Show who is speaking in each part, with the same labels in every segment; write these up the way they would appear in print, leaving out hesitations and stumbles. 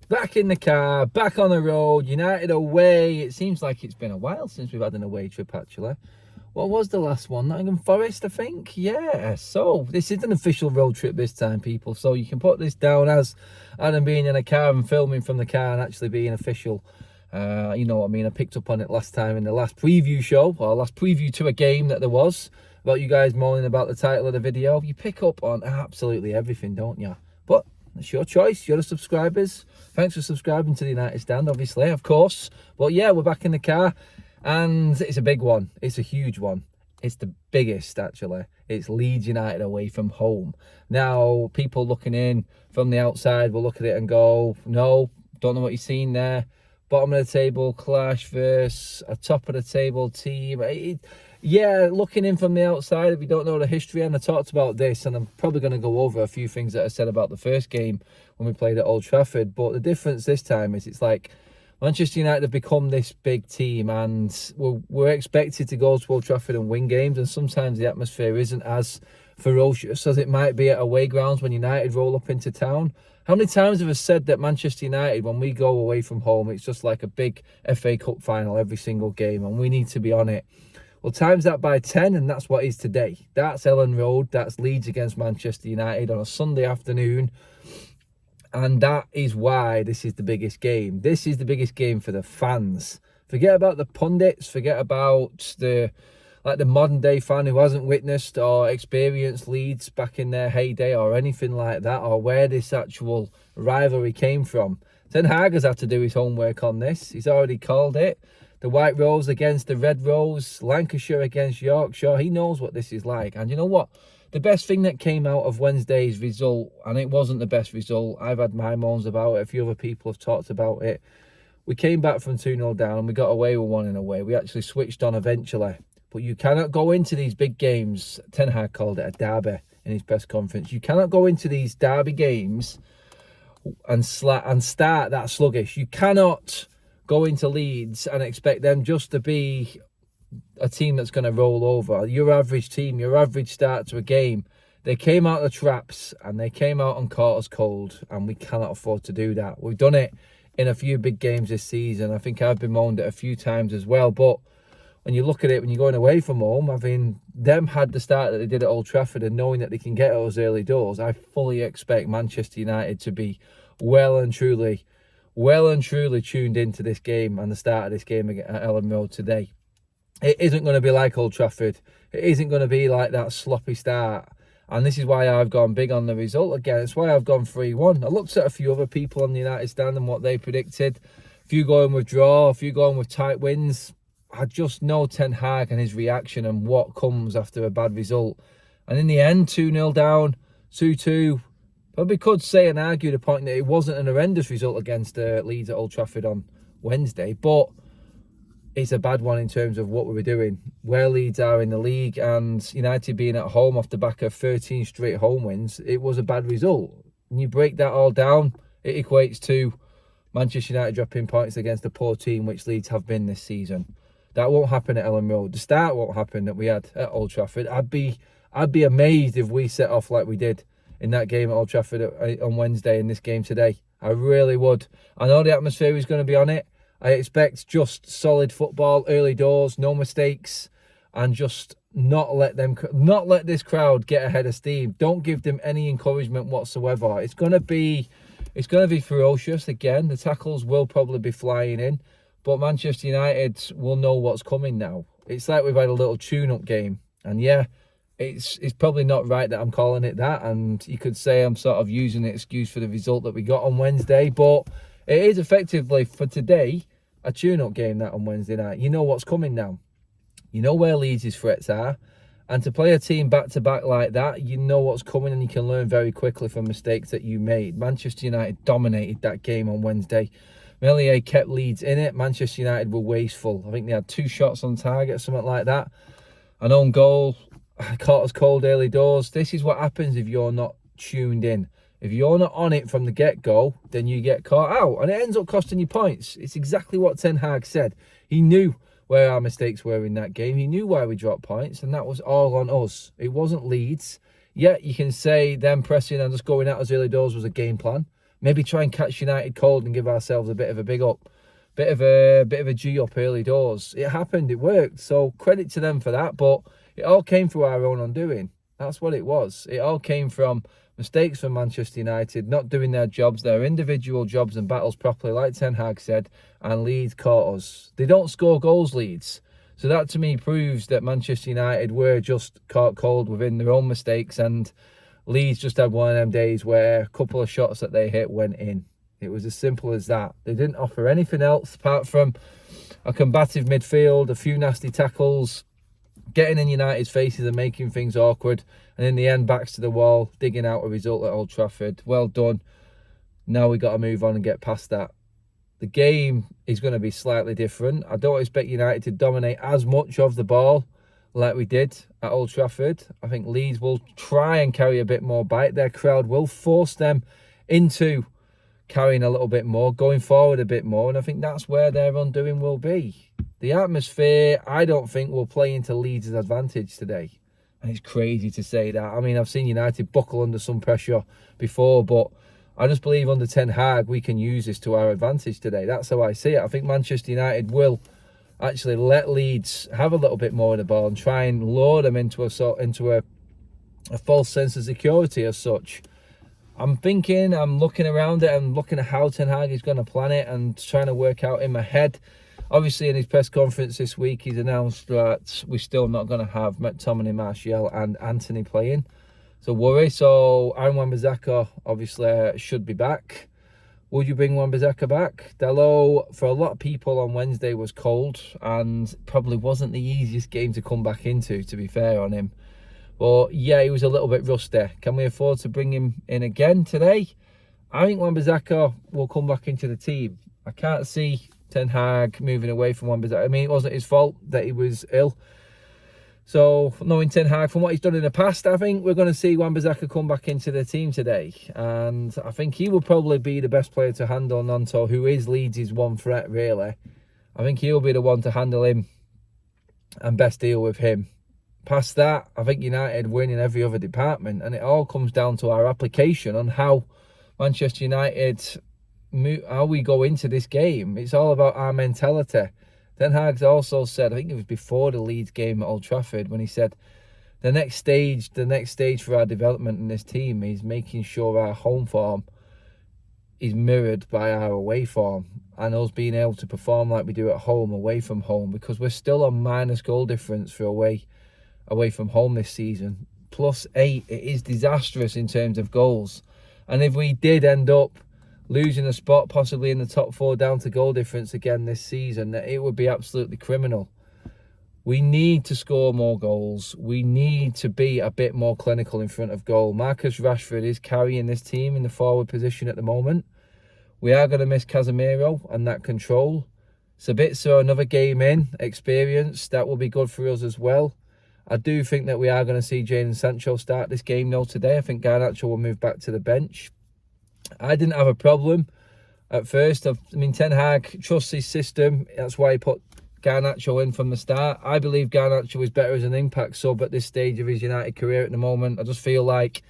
Speaker 1: Back in the car, back on the road, United away. It seems like it's been a while since we've had an away trip, actually. What was the last one? Nottingham Forest, I think. Yeah, so this is an official road trip this time, people. So you can put this down as Adam being in a car and filming from the car and actually being official. You know what I mean? I picked up on it last time in the last preview show, or last preview to a game that there was, about you guys moaning about the title of the video. You pick up on absolutely everything, don't you? But it's your choice. You're the subscribers. Thanks for subscribing to the United Stand, obviously, of course. But yeah, we're back in the car, and it's a big one. It's a huge one. It's the biggest, actually. It's Leeds United away from home. Now, people looking in from the outside will look at it and go, no, don't know what you've seen there. Bottom of the table clash versus a top of the table team. Yeah, looking in from the outside, if you don't know the history, and I talked about this, and I'm probably going to go over a few things that I said about the first game when we played at Old Trafford. But the difference this time is it's like Manchester United have become this big team, and we're expected to go to Old Trafford and win games, and sometimes the atmosphere isn't as ferocious as it might be at away grounds when United roll up into town. How many times have I said that Manchester United, when we go away from home, it's just like a big FA Cup final every single game, and we need to be on it? Well, times that by 10, and that's what is today. That's Ellen Road. That's Leeds against Manchester United on a Sunday afternoon. And that is why this is the biggest game. This is the biggest game for the fans. Forget about the pundits. Forget about the modern day fan who hasn't witnessed or experienced Leeds back in their heyday or anything like that, or where this actual rivalry came from. Ten Hag has had to do his homework on this. He's already called it. The White Rose against the Red Rose, Lancashire against Yorkshire. He knows what this is like. And you know what? The best thing that came out of Wednesday's result, and it wasn't the best result, I've had my moans about it, a few other people have talked about it. We came back from 2-0 down and we got away with 1 in a way. We actually switched on eventually. But you cannot go into these big games. Ten Hag called it a derby in his press conference. You cannot go into these derby games and start that sluggish. You cannot go into Leeds and expect them just to be a team that's going to roll over. Your average team, your average start to a game. They came out of the traps and they came out and caught us cold, and we cannot afford to do that. We've done it in a few big games this season. I think I've been moaned at a few times as well, but when you look at it, when you're going away from home, having them had the start that they did at Old Trafford and knowing that they can get those early doors, I fully expect Manchester United to be well and truly tuned into this game and the start of this game at Ellen Road today. It isn't going to be like Old Trafford. It isn't going to be like that sloppy start. And this is why I've gone big on the result again. It's why I've gone 3-1. I looked at a few other people on the United Stand and what they predicted. A few going with draw, a few going with tight wins. I just know Ten Hag and his reaction and what comes after a bad result. And in the end, 2-0 down, 2-2. Probably could say and argue the point that it wasn't an horrendous result against Leeds at Old Trafford on Wednesday, but it's a bad one in terms of what we were doing, where Leeds are in the league, and United being at home off the back of 13 straight home wins. It was a bad result. When you break that all down, it equates to Manchester United dropping points against a poor team, which Leeds have been this season. That won't happen at Ellen Road. The start won't happen that we had at Old Trafford. I'd be amazed if we set off like we did in that game at Old Trafford on Wednesday in this game today. I really would. I know the atmosphere is going to be on it. I expect just solid football, early doors, no mistakes, and just not let this crowd get ahead of steam. Don't give them any encouragement whatsoever. It's going to be ferocious again. The tackles will probably be flying in, but Manchester United will know what's coming now. It's like we've had a little tune-up game, and yeah, it's probably not right that I'm calling it that, and you could say I'm sort of using an excuse for the result that we got on Wednesday, but it is effectively, for today, a tune-up game that on Wednesday night. You know what's coming now. You know where Leeds' threats are, and to play a team back-to-back like that, you know what's coming, and you can learn very quickly from mistakes that you made. Manchester United dominated that game on Wednesday. Meslier kept Leeds in it. Manchester United were wasteful. I think they had 2 shots on target, something like that. An own goal, caught us cold early doors. This is what happens if you're not tuned in. If you're not on it from the get-go, then you get caught out, and it ends up costing you points. It's exactly what Ten Hag said. He knew where our mistakes were in that game. He knew why we dropped points, and that was all on us. It wasn't Leeds. Yeah, you can say them pressing and just going out as early doors was a game plan, maybe try and catch United cold and give ourselves a bit of a big up, bit of a G up early doors. It happened, it worked. So credit to them for that, but it all came through our own undoing. That's what it was. It all came from mistakes from Manchester United, not doing their jobs, their individual jobs and battles properly, like Ten Hag said, and Leeds caught us. They don't score goals, Leeds. So that to me proves that Manchester United were just caught cold within their own mistakes, and Leeds just had one of them days where a couple of shots that they hit went in. It was as simple as that. They didn't offer anything else apart from a combative midfield, a few nasty tackles, getting in United's faces and making things awkward, and in the end, backs to the wall, digging out a result at Old Trafford. Well done. Now we got to move on and get past that. The game is going to be slightly different. I don't expect United to dominate as much of the ball like we did at Old Trafford. I think Leeds will try and carry a bit more bite. Their crowd will force them into carrying a little bit more, going forward a bit more, and I think that's where their undoing will be. The atmosphere, I don't think, will play into Leeds' advantage today. And it's crazy to say that. I mean, I've seen United buckle under some pressure before, but I just believe under Ten Hag, we can use this to our advantage today. That's how I see it. I think Manchester United will actually let Leeds have a little bit more of the ball and try and lure them into a false sense of security as such. I'm looking around it and looking at how Ten Hag is going to plan it and trying to work out in my head. Obviously, in his press conference this week, he's announced that we're still not going to have McTominay, Martial and Anthony playing. So worry. So Aaron Wan-Bissaka obviously should be back. Would you bring Wan-Bissaka back? Dalot, for a lot of people on Wednesday, was cold and probably wasn't the easiest game to come back into, to be fair on him. But yeah, he was a little bit rusty. Can we afford to bring him in again today? I think Wan-Bissaka will come back into the team. I can't see Ten Hag moving away from Wan-Bissaka. I mean, it wasn't his fault that he was ill. So, knowing Ten Hag, from what he's done in the past, I think we're going to see Wan-Bissaka come back into the team today. And I think he will probably be the best player to handle Gnonto, who is Leeds' one threat, really. I think he'll be the one to handle him and best deal with him. Past that, I think United win in every other department. And it all comes down to our application on how Manchester United, how we go into this game. It's all about our mentality. Ten Hag's also said, I think it was before the Leeds game at Old Trafford, when he said the next stage for our development in this team is making sure our home form is mirrored by our away form, and us being able to perform like we do at home, away from home, because we're still on minus goal difference for away from home this season. +8, it is disastrous in terms of goals. And if we did end up losing a spot possibly in the top 4 down to goal difference again this season, it would be absolutely criminal. We need to score more goals. We need to be a bit more clinical in front of goal. Marcus Rashford is carrying this team in the forward position at the moment. We are going to miss Casemiro and that control. Sabitzer, another game in, experience. That will be good for us as well. I do think that we are going to see Jadon Sancho start this game though today. I think Garnacho will move back to the bench. I didn't have a problem at first. I mean, Ten Hag trusts his system. That's why he put Garnacho in from the start. I believe Garnacho is better as an impact sub at this stage of his United career at the moment. I just feel like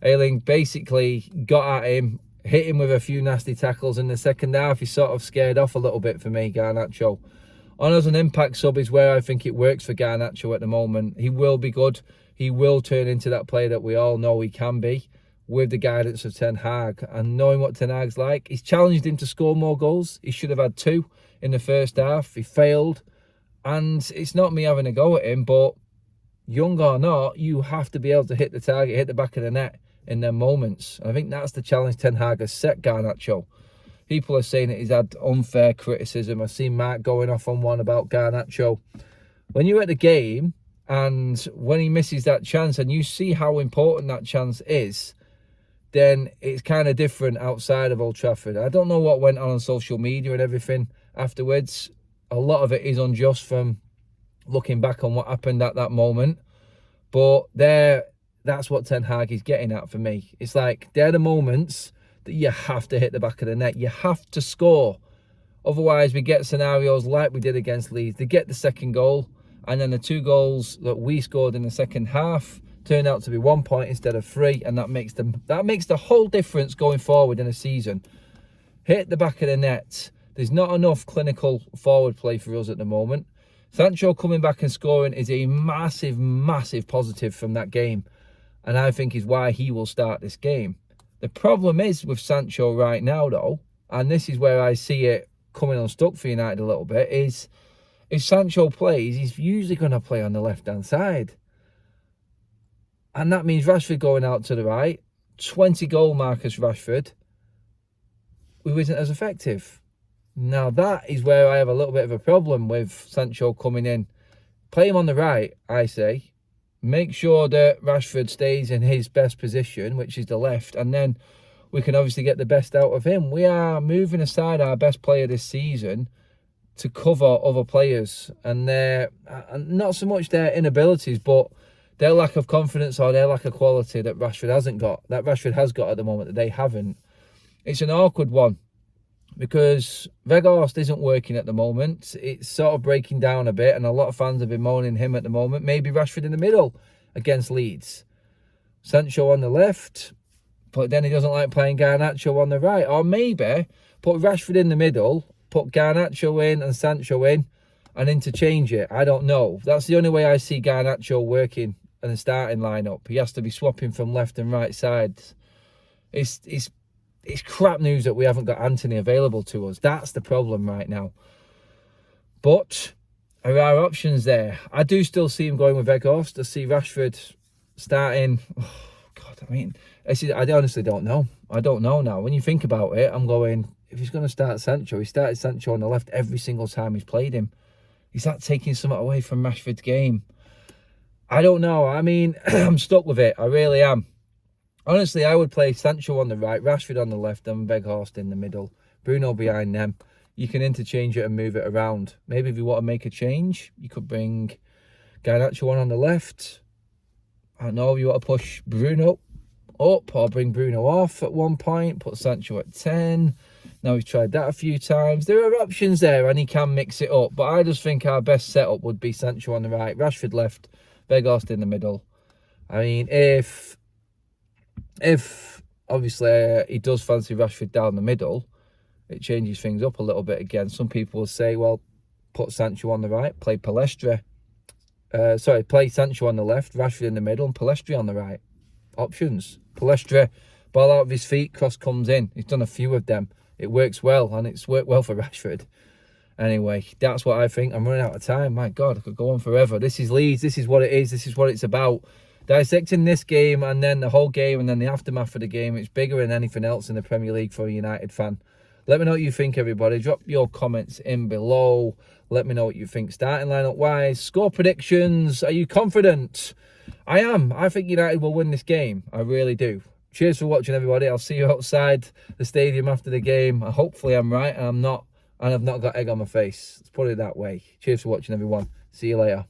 Speaker 1: Ayling basically got at him, hit him with a few nasty tackles in the second half. He sort of scared off a little bit for me, Garnacho. On as an impact sub is where I think it works for Garnacho at the moment. He will be good. He will turn into that player that we all know he can be, with the guidance of Ten Hag. And knowing what Ten Hag's like, he's challenged him to score more goals. He should have had 2 in the first half. He failed. And it's not me having a go at him, but young or not, you have to be able to hit the target, hit the back of the net in their moments. And I think that's the challenge Ten Hag has set Garnacho. People are saying that he's had unfair criticism. I've seen Mark going off on one about Garnacho. When you're at the game and when he misses that chance and you see how important that chance is, then it's kind of different outside of Old Trafford. I don't know what went on social media and everything afterwards. A lot of it is unjust from looking back on what happened at that moment. But that's what Ten Hag is getting at for me. It's like they're the moments that you have to hit the back of the net. You have to score. Otherwise, we get scenarios like we did against Leeds. They get the second goal, and then the 2 goals that we scored in the second half, turned out to be 1 point instead of 3, and that makes the whole difference going forward in a season. Hit the back of the net. There's not enough clinical forward play for us at the moment. Sancho coming back and scoring is a massive, massive positive from that game, and I think is why he will start this game. The problem is with Sancho right now, though, and this is where I see it coming unstuck for United a little bit, is if Sancho plays, he's usually going to play on the left-hand side. And that means Rashford going out to the right, 20-goal Marcus Rashford, who isn't as effective. Now, that is where I have a little bit of a problem with Sancho coming in. Play him on the right, I say. Make sure that Rashford stays in his best position, which is the left, and then we can obviously get the best out of him. We are moving aside our best player this season to cover other players, and not so much their inabilities, but their lack of confidence or their lack of quality that Rashford hasn't got, that Rashford has got at the moment that they haven't. It's an awkward one because Weghorst isn't working at the moment. It's sort of breaking down a bit, and a lot of fans have been moaning him at the moment. Maybe Rashford in the middle against Leeds. Sancho on the left, but then he doesn't like playing Garnacho on the right. Or maybe put Rashford in the middle, put Garnacho in and Sancho in, and interchange it. I don't know. That's the only way I see Garnacho working in the starting lineup. He has to be swapping from left and right sides. It's crap news that we haven't got Anthony available to us. That's the problem right now. But there are options there. I do still see him going with Weghorst. I see Rashford starting. Oh, God, I mean, I honestly don't know. I don't know now. When you think about it, I'm going, if he's going to start Sancho, he started Sancho on the left every single time he's played him. Is that taking something away from Rashford's game? I don't know. I mean, I'm stuck with it. I really am. Honestly, I would play Sancho on the right, Rashford on the left, and Weghorst in the middle. Bruno behind them. You can interchange it and move it around. Maybe if you want to make a change, you could bring Garnacho on the left. I don't know, you want to push Bruno up or bring Bruno off at one point, put Sancho at 10. Now we've tried that a few times. There are options there and he can mix it up, but I just think our best setup would be Sancho on the right, Rashford left, Weghorst in the middle. I mean, if obviously he does fancy Rashford down the middle, it changes things up a little bit again. Some people will say, well, put Sancho on the right, play play Sancho on the left, Rashford in the middle, and Palestri on the right. Options. Palestri, ball out of his feet, cross comes in. He's done a few of them. It works well, and it's worked well for Rashford. Anyway, that's what I think. I'm running out of time. My God, I could go on forever. This is Leeds. This is what it is. This is what it's about. Dissecting this game and then the whole game and then the aftermath of the game. It's bigger than anything else in the Premier League for a United fan. Let me know what you think, everybody. Drop your comments in below. Let me know what you think starting lineup-wise. Score predictions. Are you confident? I am. I think United will win this game. I really do. Cheers for watching, everybody. I'll see you outside the stadium after the game. Hopefully I'm right and I've not got egg on my face. Let's put it that way. Cheers for watching, everyone. See you later.